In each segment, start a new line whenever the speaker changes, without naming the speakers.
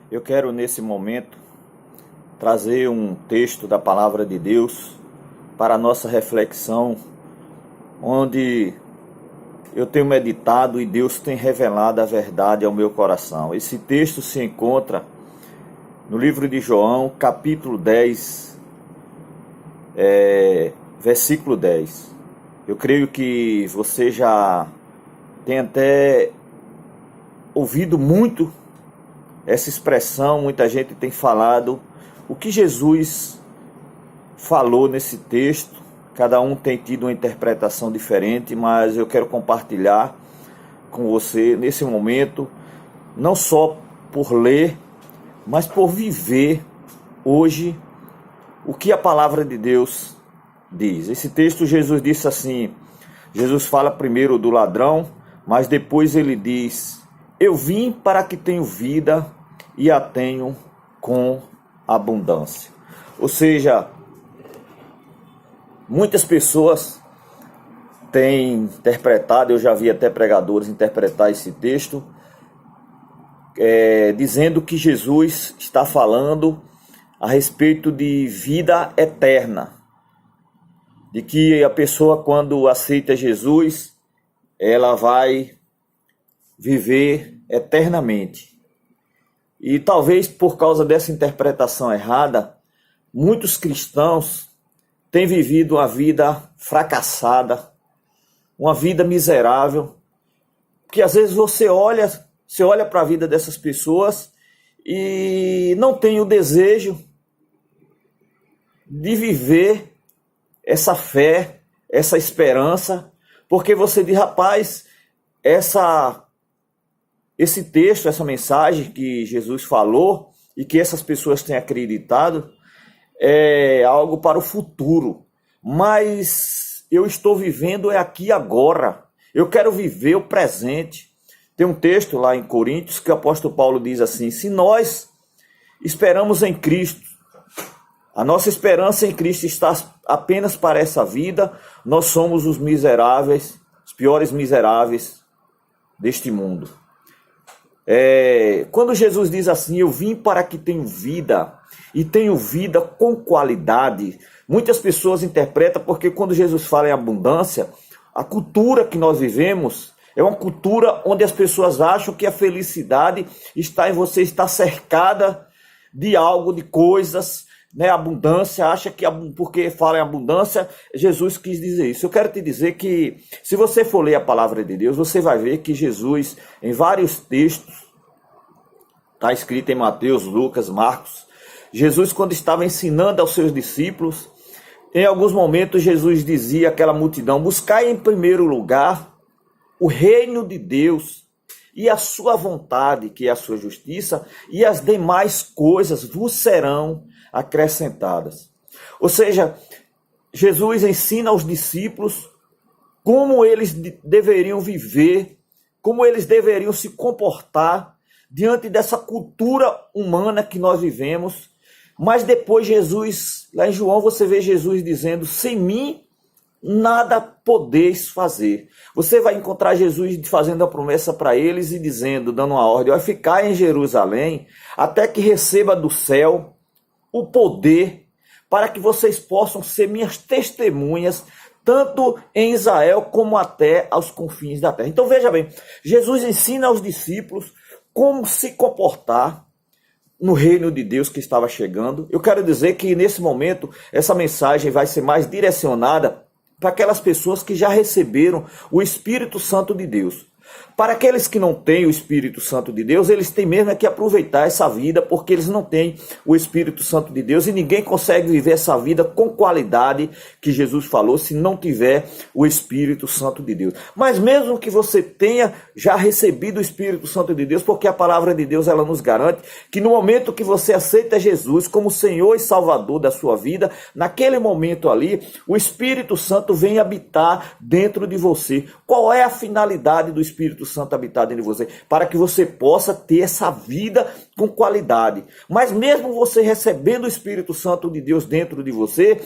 Eu quero nesse momento trazer um texto da Palavra de Deus para a nossa reflexão, onde eu tenho meditado e Deus tem revelado a verdade ao meu coração. Esse texto se encontra no livro de João, capítulo 10, versículo 10. Eu creio que você já tem até ouvido muito essa expressão, muita gente tem falado o que Jesus falou nesse texto. Cada um tem tido uma interpretação diferente, mas eu quero compartilhar com você nesse momento, não só por ler, mas por viver hoje o que a palavra de Deus diz. Esse texto Jesus disse assim, Jesus fala primeiro do ladrão, mas depois ele diz: eu vim para que tenham vida e a tenham com abundância. Ou seja, muitas pessoas têm interpretado, eu já vi até pregadores interpretar esse texto, dizendo que Jesus está falando a respeito de vida eterna. De que a pessoa, quando aceita Jesus, ela vai viver eternamente. E talvez por causa dessa interpretação errada, muitos cristãos têm vivido uma vida fracassada, uma vida miserável, porque às vezes você olha para a vida dessas pessoas e não tem o desejo de viver essa fé, essa esperança, porque você diz, rapaz, esse texto, essa mensagem que Jesus falou e que essas pessoas têm acreditado é algo para o futuro, mas eu estou vivendo aqui e agora, eu quero viver o presente. Tem um texto lá em Coríntios que o apóstolo Paulo diz assim: se nós esperamos em Cristo, a nossa esperança em Cristo está apenas para essa vida, nós somos os miseráveis, os piores miseráveis deste mundo. Quando Jesus diz assim, eu vim para que tenham vida, e tenham vida com qualidade, muitas pessoas interpretam, porque quando Jesus fala em abundância, a cultura que nós vivemos é uma cultura onde as pessoas acham que a felicidade está em você estar cercada de algo, de coisas, né? Abundância, acha que porque fala em abundância, Jesus quis dizer isso. Eu quero te dizer que, se você for ler a palavra de Deus, você vai ver que Jesus, em vários textos, está escrito em Mateus, Lucas, Marcos, Jesus, quando estava ensinando aos seus discípulos, em alguns momentos Jesus dizia àquela multidão: buscai em primeiro lugar o reino de Deus e a sua vontade, que é a sua justiça, e as demais coisas vos serão acrescentadas. Ou seja, Jesus ensina aos discípulos como eles deveriam viver, como eles deveriam se comportar diante dessa cultura humana que nós vivemos. Mas depois Jesus, lá em João, você vê Jesus dizendo: sem mim nada podeis fazer. Você vai encontrar Jesus fazendo a promessa para eles e dizendo, dando uma ordem: vai ficar em Jerusalém até que receba do céu o poder para que vocês possam ser minhas testemunhas, tanto em Israel como até aos confins da terra. Então veja bem, Jesus ensina aos discípulos como se comportar no reino de Deus que estava chegando. Eu quero dizer que nesse momento essa mensagem vai ser mais direcionada para aquelas pessoas que já receberam o Espírito Santo de Deus. Para aqueles que não têm o Espírito Santo de Deus, eles têm mesmo que aproveitar essa vida, porque eles não têm o Espírito Santo de Deus e ninguém consegue viver essa vida com qualidade que Jesus falou se não tiver o Espírito Santo de Deus. Mas mesmo que você tenha já recebido o Espírito Santo de Deus, porque a palavra de Deus ela nos garante que no momento que você aceita Jesus como Senhor e Salvador da sua vida, naquele momento ali, o Espírito Santo vem habitar dentro de você. Qual é a finalidade do Espírito Santo habitar dentro de você? Para que você possa ter essa vida com qualidade. Mas mesmo você recebendo o Espírito Santo de Deus dentro de você,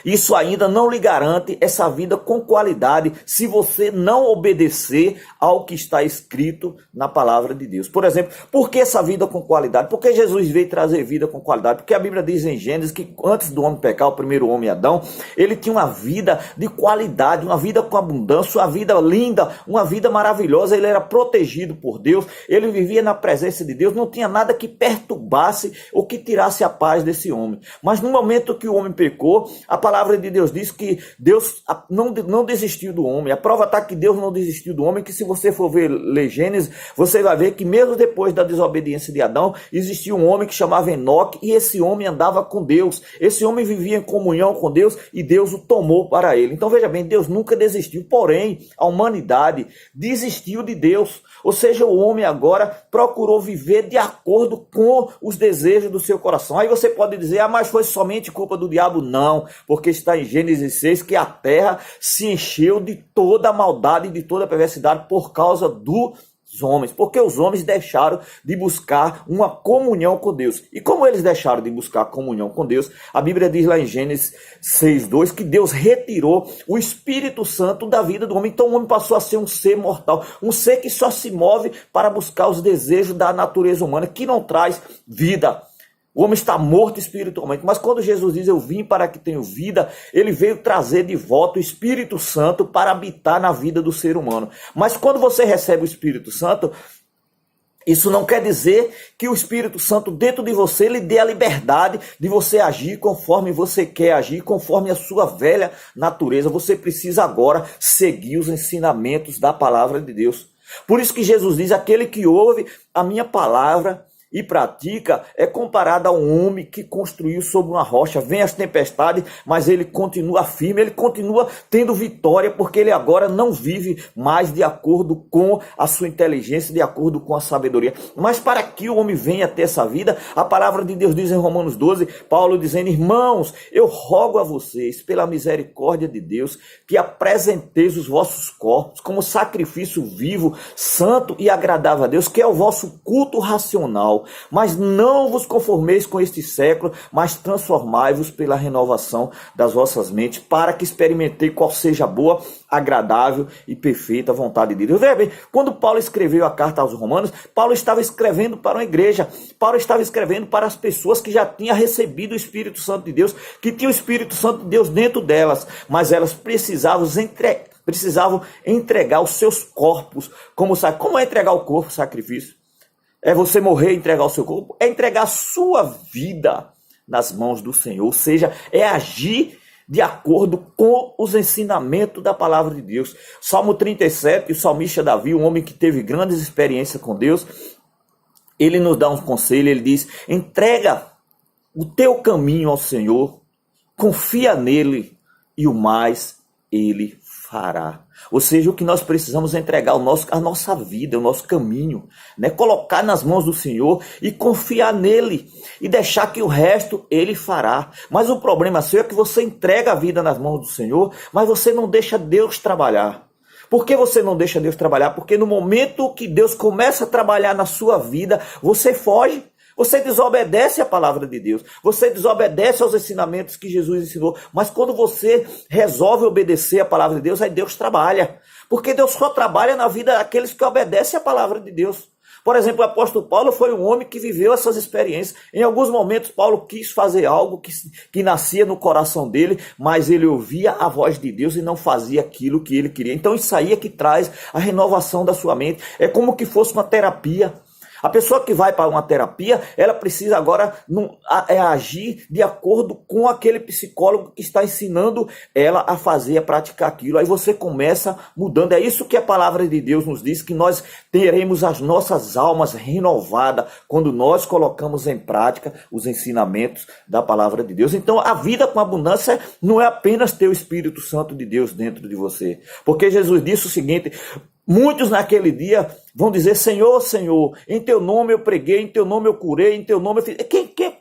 Isso ainda não lhe garante essa vida com qualidade se você não obedecer ao que está escrito na palavra de Deus. Por exemplo, por que essa vida com qualidade? Porque Jesus veio trazer vida com qualidade. Porque a Bíblia diz em Gênesis que antes do homem pecar, o primeiro homem Adão, ele tinha uma vida de qualidade, uma vida com abundância, uma vida linda, uma vida maravilhosa. Ele era protegido por Deus, ele vivia na presença de Deus, não tinha nada que perturbasse ou que tirasse a paz desse homem. Mas no momento que o homem pecou, a palavra de Deus diz que Deus não desistiu do homem. A prova está que Deus não desistiu do homem, que se você for ler Gênesis, você vai ver que mesmo depois da desobediência de Adão, existia um homem que chamava Enoque, e esse homem andava com Deus. Esse homem vivia em comunhão com Deus, e Deus o tomou para ele. Então veja bem, Deus nunca desistiu, porém a humanidade desistiu de Deus. Ou seja, o homem agora procurou viver de acordo com os desejos do seu coração. Aí você pode dizer, mas foi somente culpa do diabo? Não, porque está em Gênesis 6 que a terra se encheu de toda a maldade e de toda a perversidade por causa dos homens, porque os homens deixaram de buscar uma comunhão com Deus. E como eles deixaram de buscar comunhão com Deus, a Bíblia diz lá em Gênesis 6:2 que Deus retirou o Espírito Santo da vida do homem. Então o homem passou a ser um ser mortal, um ser que só se move para buscar os desejos da natureza humana, que não traz vida. O homem está morto espiritualmente, mas quando Jesus diz, eu vim para que tenham vida, ele veio trazer de volta o Espírito Santo para habitar na vida do ser humano. Mas quando você recebe o Espírito Santo, isso não quer dizer que o Espírito Santo dentro de você lhe dê a liberdade de você agir conforme você quer agir, conforme a sua velha natureza. Você precisa agora seguir os ensinamentos da palavra de Deus. Por isso que Jesus diz, aquele que ouve a minha palavra e pratica é comparado a um homem que construiu sobre uma rocha. Vem as tempestades, mas ele continua firme, ele continua tendo vitória, porque ele agora não vive mais de acordo com a sua inteligência, de acordo com a sabedoria. Mas para que o homem venha ter essa vida, a palavra de Deus diz em Romanos 12, Paulo dizendo, irmãos, eu rogo a vocês, pela misericórdia de Deus, que apresenteis os vossos corpos como sacrifício vivo, santo e agradável a Deus, que é o vosso culto racional. Mas não vos conformeis com este século, mas transformai-vos pela renovação das vossas mentes, para que experimenteis qual seja a boa, agradável e perfeita vontade de Deus. Veja bem, quando Paulo escreveu a carta aos Romanos, Paulo estava escrevendo para uma igreja, Paulo estava escrevendo para as pessoas que já tinham recebido o Espírito Santo de Deus, que tinham o Espírito Santo de Deus dentro delas, mas elas precisavam entregar os seus corpos. Como é entregar o corpo, sacrifício? É você morrer e entregar o seu corpo? É entregar a sua vida nas mãos do Senhor. Ou seja, é agir de acordo com os ensinamentos da palavra de Deus. Salmo 37, o salmista Davi, um homem que teve grandes experiências com Deus, ele nos dá um conselho, ele diz, entrega o teu caminho ao Senhor, confia nele e o mais ele fará. Ou seja, o que nós precisamos é entregar a nossa vida, o nosso caminho, né? Colocar nas mãos do Senhor e confiar nele e deixar que o resto ele fará. Mas o problema seu é que você entrega a vida nas mãos do Senhor, mas você não deixa Deus trabalhar. Por que você não deixa Deus trabalhar? Porque no momento que Deus começa a trabalhar na sua vida, você foge. Você desobedece a palavra de Deus, você desobedece aos ensinamentos que Jesus ensinou, mas quando você resolve obedecer a palavra de Deus, aí Deus trabalha, porque Deus só trabalha na vida daqueles que obedecem a palavra de Deus. Por exemplo, o apóstolo Paulo foi um homem que viveu essas experiências. Em alguns momentos, Paulo quis fazer algo que nascia no coração dele, mas ele ouvia a voz de Deus e não fazia aquilo que ele queria. Então isso aí é que traz a renovação da sua mente. É como que fosse uma terapia. A pessoa que vai para uma terapia, ela precisa agora agir de acordo com aquele psicólogo que está ensinando ela a fazer, a praticar aquilo. Aí você começa mudando. É isso que a palavra de Deus nos diz, que nós teremos as nossas almas renovadas quando nós colocamos em prática os ensinamentos da palavra de Deus. Então a vida com abundância não é apenas ter o Espírito Santo de Deus dentro de você. Porque Jesus disse o seguinte... Muitos naquele dia vão dizer, Senhor, Senhor, em teu nome eu preguei, em teu nome eu curei, em teu nome eu fiz.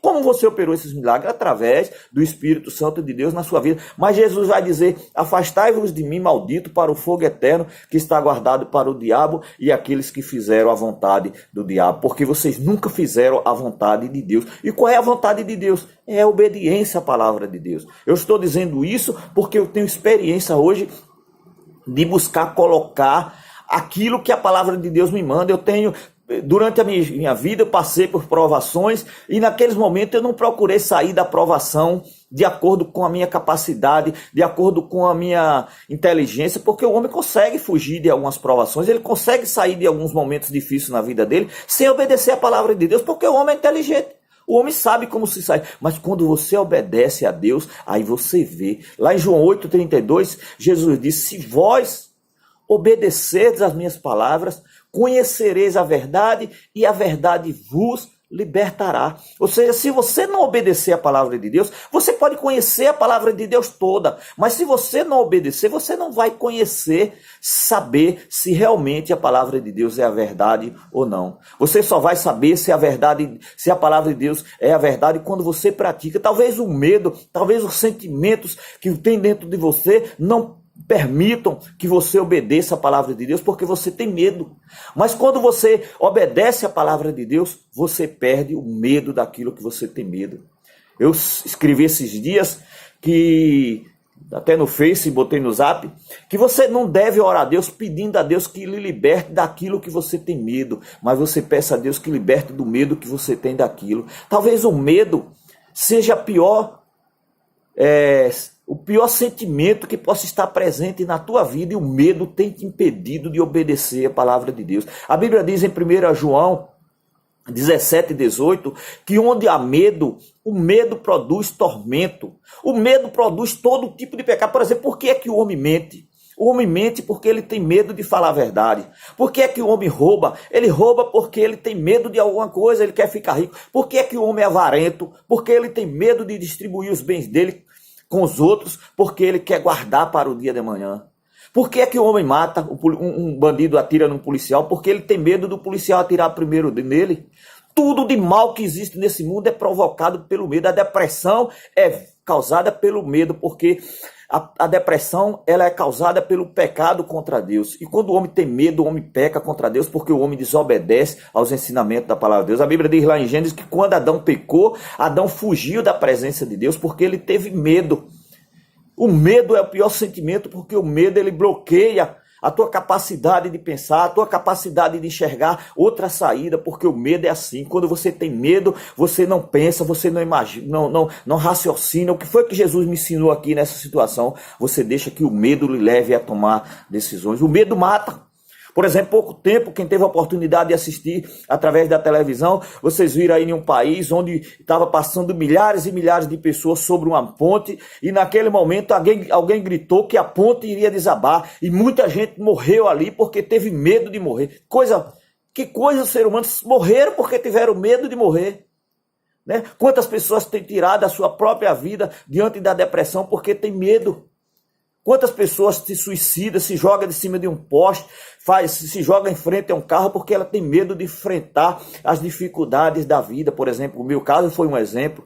Como Como você operou esses milagres? Através do Espírito Santo de Deus na sua vida. Mas Jesus vai dizer: afastai-vos de mim, maldito, para o fogo eterno que está guardado para o diabo e aqueles que fizeram a vontade do diabo. Porque vocês nunca fizeram a vontade de Deus. E qual é a vontade de Deus? É a obediência à palavra de Deus. Eu estou dizendo isso porque eu tenho experiência hoje de buscar colocar aquilo que a palavra de Deus me manda. Eu tenho, durante a minha vida, eu passei por provações e naqueles momentos eu não procurei sair da provação de acordo com a minha capacidade, de acordo com a minha inteligência, porque o homem consegue fugir de algumas provações, ele consegue sair de alguns momentos difíceis na vida dele sem obedecer a palavra de Deus, porque o homem é inteligente. O homem sabe como se sai, mas quando você obedece a Deus, aí você vê. Lá em João 8,32, Jesus disse: se vós obedecerdes às minhas palavras, conhecereis a verdade e a verdade vos libertará. Ou seja, se você não obedecer a palavra de Deus, você pode conhecer a palavra de Deus toda, mas se você não obedecer, você não vai conhecer, saber se realmente a palavra de Deus é a verdade ou não. Você só vai saber se a verdade, se a palavra de Deus é a verdade quando você pratica. Talvez o medo, talvez os sentimentos que tem dentro de você não permitam que você obedeça a palavra de Deus, porque você tem medo. Mas quando você obedece a palavra de Deus, você perde o medo daquilo que você tem medo. Eu escrevi esses dias, que até no Face, botei no Zap, que você não deve orar a Deus pedindo a Deus que lhe liberte daquilo que você tem medo, mas você peça a Deus que liberte do medo que você tem daquilo. Talvez o medo seja o pior sentimento que possa estar presente na tua vida, e o medo tem te impedido de obedecer a palavra de Deus. A Bíblia diz em 1 João 17:18 que onde há medo, o medo produz tormento. O medo produz todo tipo de pecado. Por exemplo, por que é que o homem mente? O homem mente porque ele tem medo de falar a verdade. Por que é que o homem rouba? Ele rouba porque ele tem medo de alguma coisa, ele quer ficar rico. Por que é que o homem é avarento? Porque ele tem medo de distribuir os bens dele com os outros, porque ele quer guardar para o dia de amanhã. Por que é que o homem mata, um bandido atira num policial? Porque ele tem medo do policial atirar primeiro nele. Tudo de mal que existe nesse mundo é provocado pelo medo. A depressão é causada pelo medo, porque a depressão ela é causada pelo pecado contra Deus. E quando o homem tem medo, o homem peca contra Deus, porque o homem desobedece aos ensinamentos da palavra de Deus. A Bíblia diz lá em Gênesis que quando Adão pecou, Adão fugiu da presença de Deus porque ele teve medo. O medo é o pior sentimento, porque o medo ele bloqueia a tua capacidade de pensar, a tua capacidade de enxergar outra saída, porque o medo é assim. Quando você tem medo, você não pensa, você não imagina, não raciocina. O que foi que Jesus me ensinou aqui nessa situação? Você deixa que o medo lhe leve a tomar decisões. O medo mata. Por exemplo, pouco tempo, quem teve a oportunidade de assistir através da televisão, vocês viram aí em um país onde estava passando milhares e milhares de pessoas sobre uma ponte, e naquele momento alguém gritou que a ponte iria desabar, e muita gente morreu ali porque teve medo de morrer. Que coisa, os seres humanos morreram porque tiveram medo de morrer. Né? Quantas pessoas têm tirado a sua própria vida diante da depressão porque tem medo? Quantas pessoas se suicidam, se jogam de cima de um poste, se joga em frente a um carro porque ela tem medo de enfrentar as dificuldades da vida. Por exemplo, o meu caso foi um exemplo,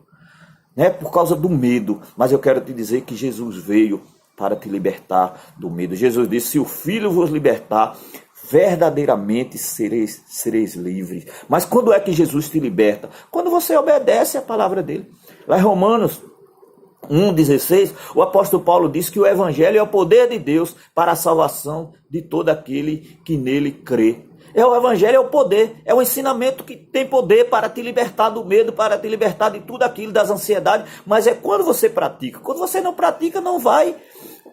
né, por causa do medo. Mas eu quero te dizer que Jesus veio para te libertar do medo. Jesus disse: se o Filho vos libertar, verdadeiramente sereis livres. Mas quando é que Jesus te liberta? Quando você obedece a palavra dele. Lá em Romanos 1,16, o apóstolo Paulo diz que o evangelho é o poder de Deus para a salvação de todo aquele que nele crê. O evangelho é o poder, é o ensinamento que tem poder para te libertar do medo, para te libertar de tudo aquilo, das ansiedades, mas é quando você pratica. Quando você não pratica, não vai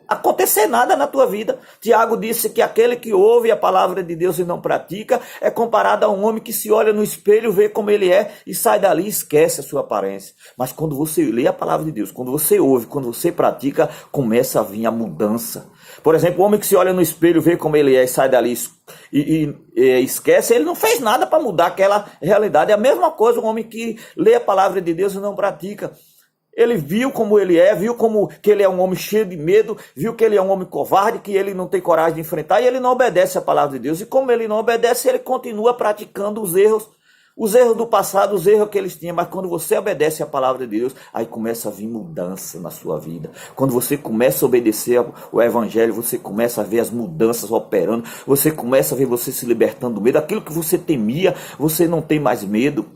acontecer nada na tua vida. Tiago disse que aquele que ouve a palavra de Deus e não pratica é comparado a um homem que se olha no espelho, vê como ele é e sai dali e esquece a sua aparência. Mas quando você lê a palavra de Deus, quando você ouve, quando você pratica, começa a vir a mudança. Por exemplo, o homem que se olha no espelho, vê como ele é e sai dali e esquece, ele não fez nada para mudar aquela realidade. É a mesma coisa o homem que lê a palavra de Deus e não pratica. Ele viu como ele é, viu como que ele é um homem cheio de medo, viu que ele é um homem covarde, que ele não tem coragem de enfrentar, e ele não obedece a palavra de Deus. E como ele não obedece, ele continua praticando os erros os erros do passado, os erros que eles tinham, mas quando você obedece à palavra de Deus, aí começa a vir mudança na sua vida. Quando você começa a obedecer o evangelho, você começa a ver as mudanças operando, você começa a ver você se libertando do medo. Aquilo que você temia, você não tem mais medo,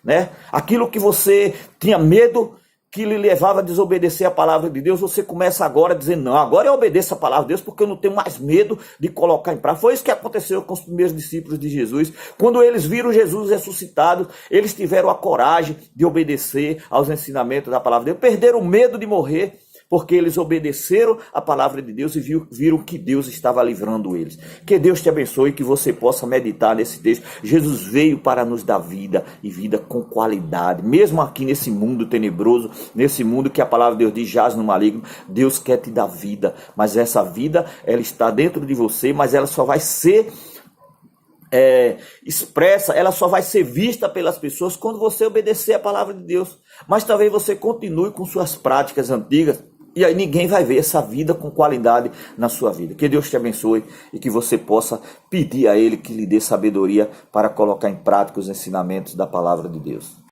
né? Aquilo que você tinha medo, que lhe levava a desobedecer a palavra de Deus, você começa agora a dizer, não, agora eu obedeço a palavra de Deus porque eu não tenho mais medo de colocar em prática. Foi isso que aconteceu com os primeiros discípulos de Jesus. Quando eles viram Jesus ressuscitado, eles tiveram a coragem de obedecer aos ensinamentos da palavra de Deus, perderam o medo de morrer, porque eles obedeceram a palavra de Deus e viram que Deus estava livrando eles. Que Deus te abençoe e que você possa meditar nesse texto. Jesus veio para nos dar vida e vida com qualidade. Mesmo aqui nesse mundo tenebroso, nesse mundo que a palavra de Deus diz jaz no maligno, Deus quer te dar vida. Mas essa vida, ela está dentro de você, mas ela só vai ser expressa, ela só vai ser vista pelas pessoas quando você obedecer a palavra de Deus. Mas talvez você continue com suas práticas antigas, e aí ninguém vai ver essa vida com qualidade na sua vida. Que Deus te abençoe e que você possa pedir a Ele que lhe dê sabedoria para colocar em prática os ensinamentos da palavra de Deus.